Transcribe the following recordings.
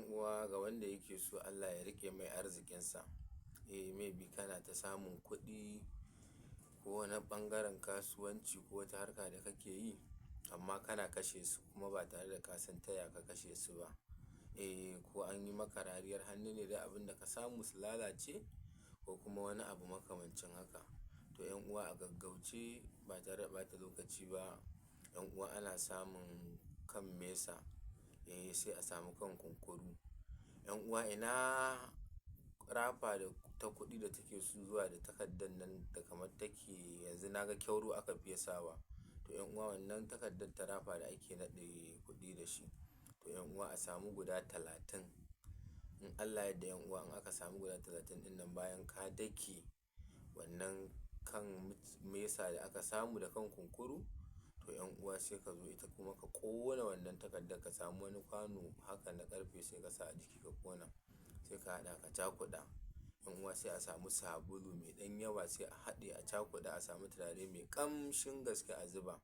'yan uwa ga wanda yake so Allah ya rike mai arzikinsa. Maybe kana ta samun kuɗi ko wani ɓangaren kasuwanci ko wata harka da kake yi amma kana kashe su kuma ba tare da ka san ta ya ka kashe su ba. Ko an yi maka rariyar hannu ne da abin da ka samu su lalace ko kuma wani abu makamancin haka. To 'yan uwa a gaggauce ba tare da ɓata lokaci ba, 'yan uwa ana samun kan mesa, sai a samu kan kunkuru. 'Yan uwa ina rafa da ta kuɗi da take zuwa da takardar nan da kamar take yanzu naga kyauro aka fiye sawa. To 'yan uwa wannan takardar ta rafa da ake naɗe kuɗi da shi. To 'yan uwa a samu guda 30. In Allah yadda 'yan uwa in aka samu guda 30 ɗin nan bayan ka dake wannan kan mesa da aka samu da kan kunkuru, to 'yan uwa sai ka zo ita kuma ka ƙona wannan takardar ka samu wani kwano haka na ƙarfe sai ka sa a jiki ka ƙona. Sai ka haɗa ka cakuɗa. 'Yan uwa sai a samu sabulu mai ɗan yawa sai a haɗe a cakuɗa a samu turare mai ƙamshin gaske a zuba.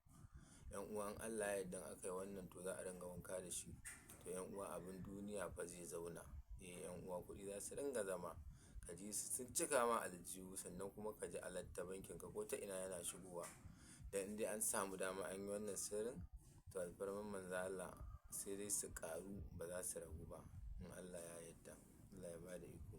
'Yan uwa in Allah ya yadda aka yi wannan to za a ringa wanka da shi. To 'yan uwa abin duniya fa zai zauna. 'Yan uwa kuɗi za su ringa zama. Ka ji su sun cika ma aljihu sannan kuma ka ji alat ta bankin ka ko ta ina yana shigowa. Dan in dai an samu dama an yi wannan sirrin to alfarman Manzon Allah sai dai su ƙaru ba za su ragu ba. In Allah ya yadda. Allah ya ba da iko.